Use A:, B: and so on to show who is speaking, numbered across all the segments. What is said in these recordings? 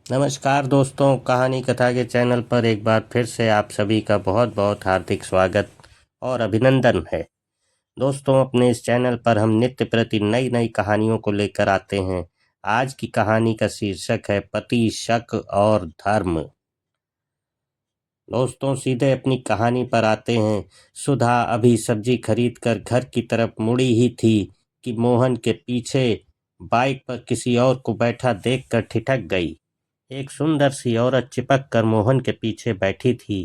A: नमस्कार दोस्तों, कहानी कथा के चैनल पर एक बार फिर से आप सभी का बहुत बहुत हार्दिक स्वागत और अभिनंदन है। दोस्तों, अपने इस चैनल पर हम नित्य प्रति नई नई कहानियों को लेकर आते हैं। आज की कहानी का शीर्षक है पति, शक और धर्म। दोस्तों, सीधे अपनी कहानी पर आते हैं। सुधा अभी सब्जी खरीद कर घर की तरफ मुड़ी ही थी कि मोहन के पीछे बाइक पर किसी और को बैठा देखकर ठिठक गई। एक सुंदर सी औरत चिपक कर मोहन के पीछे बैठी थी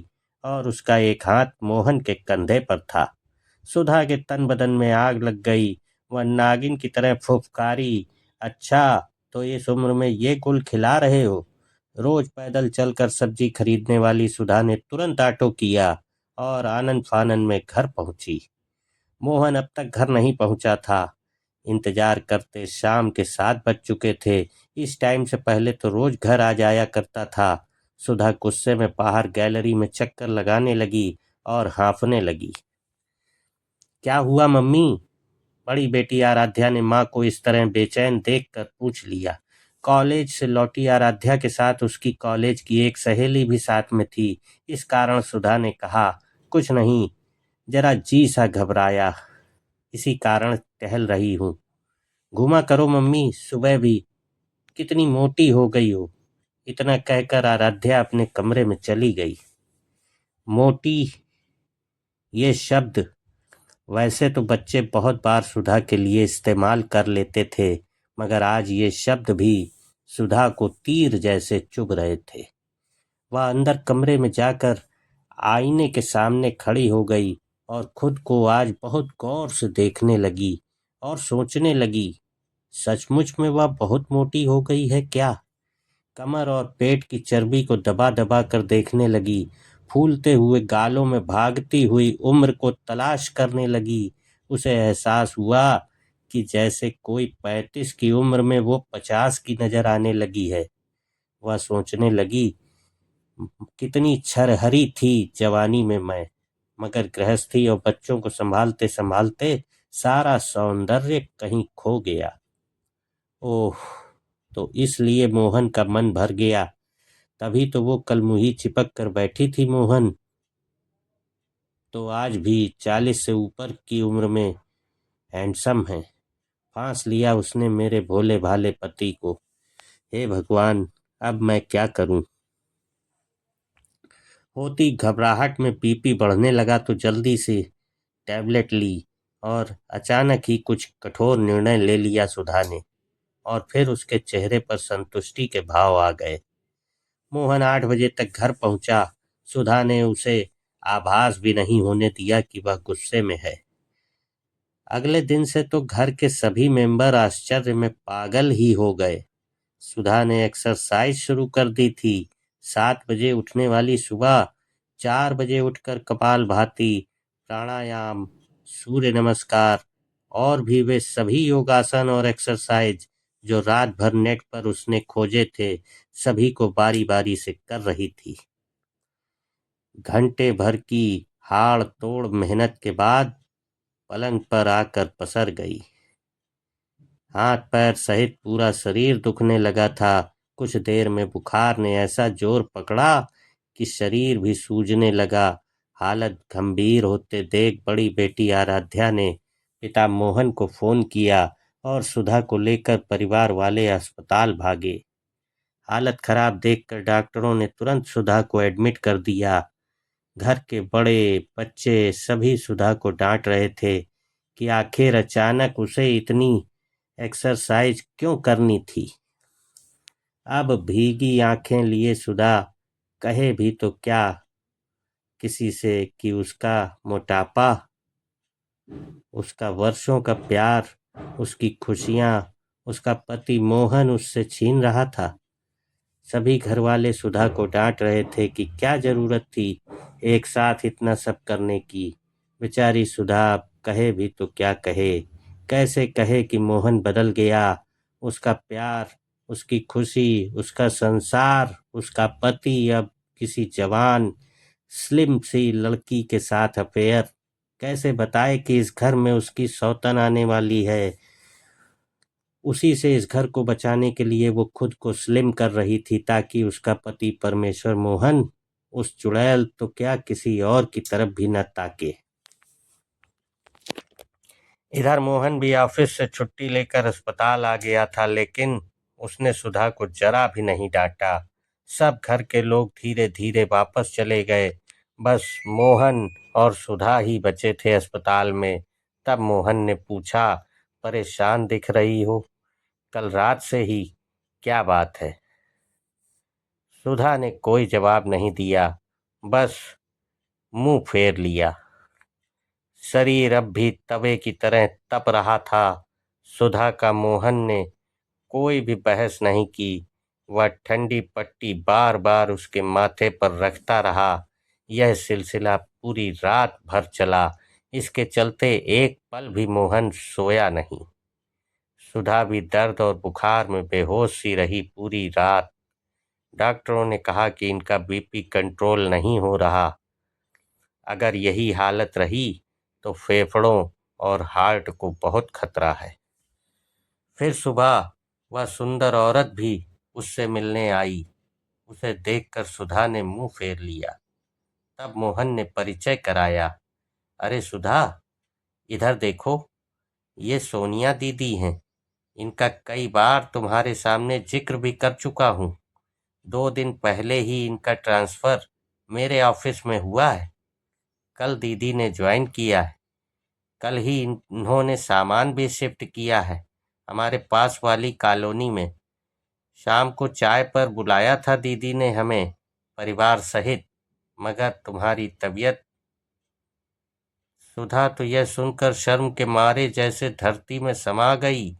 A: और उसका एक हाथ मोहन के कंधे पर था। सुधा के तन बदन में आग लग गई। वह नागिन की तरह फुफकारी, अच्छा, तो इस उम्र में ये गुल खिला रहे हो? रोज पैदल चलकर सब्जी खरीदने वाली सुधा ने तुरंत ऑटो किया और आनन फानन में घर पहुंची। मोहन अब तक घर नहीं पहुंचा था। इंतजार करते शाम के 7 बज चुके थे। इस टाइम से पहले तो रोज घर आ जाया करता था। सुधा गुस्से में बाहर गैलरी में चक्कर लगाने लगी और हाँफने लगी। क्या हुआ मम्मी? बड़ी बेटी आराध्या ने माँ को इस तरह बेचैन देखकर पूछ लिया। कॉलेज से लौटी आराध्या के साथ उसकी कॉलेज की एक सहेली भी साथ में थी। इस कारण सुधा ने कहा, कुछ नहीं, जरा जी सा घबराया, इसी कारण टहल रही हूँ। घूमा करो मम्मी, सुबह भी। कितनी मोटी हो गई हो। इतना कहकर आराध्या अपने कमरे में चली गई। मोटी, ये शब्द वैसे तो बच्चे बहुत बार सुधा के लिए इस्तेमाल कर लेते थे, मगर आज ये शब्द भी सुधा को तीर जैसे चुभ रहे थे। वह अंदर कमरे में जाकर आईने के सामने खड़ी हो गई और खुद को आज बहुत गौर से देखने लगी और सोचने लगी, सचमुच में वह बहुत मोटी हो गई है क्या? कमर और पेट की चर्बी को दबा दबा कर देखने लगी। फूलते हुए गालों में भागती हुई उम्र को तलाश करने लगी। उसे एहसास हुआ कि जैसे कोई 35 की उम्र में वो 50 की नजर आने लगी है। वह सोचने लगी, कितनी छरहरी थी जवानी में मैं, मगर गृहस्थी और बच्चों को संभालते संभालते सारा सौंदर्य कहीं खो गया। ओह, तो इसलिए मोहन का मन भर गया। तभी तो वो कल मुही चिपक कर बैठी थी। मोहन तो आज भी 40 से ऊपर की उम्र में हैंडसम है। फांस लिया उसने मेरे भोले भाले पति को। हे भगवान, अब मैं क्या करूं? होती घबराहट में बीपी बढ़ने लगा तो जल्दी से टैबलेट ली और अचानक ही कुछ कठोर निर्णय ले लिया सुधा ने। और फिर उसके चेहरे पर संतुष्टि के भाव आ गए। मोहन 8 बजे तक घर पहुंचा। सुधा ने उसे आभास भी नहीं होने दिया कि वह गुस्से में है। अगले दिन से तो घर के सभी मेंबर आश्चर्य में पागल ही हो गए। सुधा ने एक्सरसाइज शुरू कर दी थी। 7 बजे उठने वाली सुबह 4 बजे उठकर कपालभाति, प्राणायाम, सूर्य नमस्कार और भी वे सभी योगासन और एक्सरसाइज जो रात भर नेट पर उसने खोजे थे, सभी को बारी बारी से कर रही थी। घंटे भर की हाड़ तोड़ मेहनत के बाद पलंग पर आकर पसर गई। हाथ पैर सहित पूरा शरीर दुखने लगा था। कुछ देर में बुखार ने ऐसा जोर पकड़ा कि शरीर भी सूजने लगा। हालत गंभीर होते देख बड़ी बेटी आराध्या ने पिता मोहन को फोन किया और सुधा को लेकर परिवार वाले अस्पताल भागे। हालत खराब देखकर डॉक्टरों ने तुरंत सुधा को एडमिट कर दिया। घर के बड़े बच्चे सभी सुधा को डांट रहे थे कि आखिर अचानक उसे इतनी एक्सरसाइज क्यों करनी थी। अब भीगी आंखें लिए सुधा कहे भी तो क्या किसी से कि उसका मोटापा, उसका वर्षों का प्यार, उसकी खुशियां, उसका पति मोहन उससे छीन रहा था। सभी घर वाले सुधा को डांट रहे थे कि क्या जरूरत थी एक साथ इतना सब करने की। बेचारी सुधा अब कहे भी तो क्या कहे, कैसे कहे कि मोहन बदल गया। उसका प्यार, उसकी खुशी, उसका संसार, उसका पति अब किसी जवान स्लिम सी लड़की के साथ अफेयर। कैसे बताए कि इस घर में उसकी सौतन आने वाली है। उसी से इस घर को बचाने के लिए वो खुद को स्लिम कर रही थी ताकि उसका पति परमेश्वर मोहन उस चुड़ैल तो क्या किसी और की तरफ भी न ताके। इधर मोहन भी ऑफिस से छुट्टी लेकर अस्पताल आ गया था, लेकिन उसने सुधा को जरा भी नहीं डांटा। सब घर के लोग धीरे धीरे वापस चले गए। बस मोहन और सुधा ही बचे थे अस्पताल में। तब मोहन ने पूछा, परेशान दिख रही हो, कल रात से ही क्या बात है? सुधा ने कोई जवाब नहीं दिया, बस मुंह फेर लिया। शरीर अब भी तवे की तरह तप रहा था। सुधा का मोहन ने कोई भी बहस नहीं की। वह ठंडी पट्टी बार बार उसके माथे पर रखता रहा। यह सिलसिला पूरी रात भर चला। इसके चलते एक पल भी मोहन सोया नहीं। सुधा भी दर्द और बुखार में बेहोश सी रही पूरी रात। डॉक्टरों ने कहा कि इनका बीपी कंट्रोल नहीं हो रहा। अगर यही हालत रही तो फेफड़ों और हार्ट को बहुत खतरा है। फिर सुबह वह सुंदर औरत भी उससे मिलने आई। उसे देखकर सुधा ने मुंह फेर लिया। तब मोहन ने परिचय कराया। अरे सुधा, इधर देखो, ये सोनिया दीदी हैं। इनका कई बार तुम्हारे सामने जिक्र भी कर चुका हूँ। 2 दिन पहले ही इनका ट्रांसफर मेरे ऑफिस में हुआ है। कल दीदी ने ज्वाइन किया है। कल ही इन्होंने सामान भी शिफ्ट किया है हमारे पास वाली कॉलोनी में। शाम को चाय पर बुलाया था दीदी ने हमें परिवार सहित, मगर तुम्हारी तबीयत। सुधा तो यह सुनकर शर्म के मारे जैसे धरती में समा गई।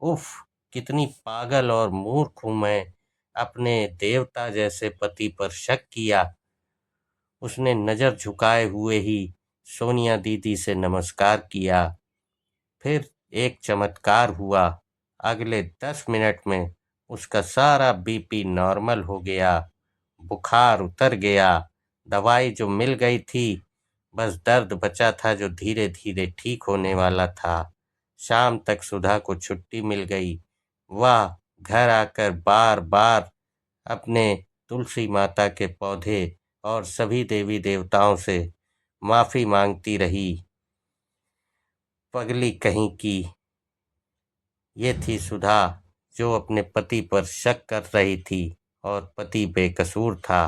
A: उफ, कितनी पागल और मूर्ख हूं मैं। अपने देवता जैसे पति पर शक किया। उसने नजर झुकाए हुए ही सोनिया दीदी से नमस्कार किया। फिर एक चमत्कार हुआ। अगले 10 मिनट में उसका सारा बीपी नॉर्मल हो गया। बुखार उतर गया। दवाई जो मिल गई थी, बस दर्द बचा था जो धीरे धीरे ठीक होने वाला था। शाम तक सुधा को छुट्टी मिल गई। वह घर आकर बार बार अपने तुलसी माता के पौधे और सभी देवी देवताओं से माफी मांगती रही। पगली कहीं की। ये थी सुधा, जो अपने पति पर शक कर रही थी और पति बेकसूर था।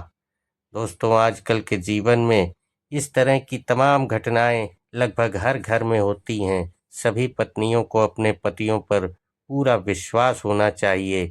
A: दोस्तों, आजकल के जीवन में इस तरह की तमाम घटनाएं लगभग हर घर में होती हैं। सभी पत्नियों को अपने पतियों पर पूरा विश्वास होना चाहिए।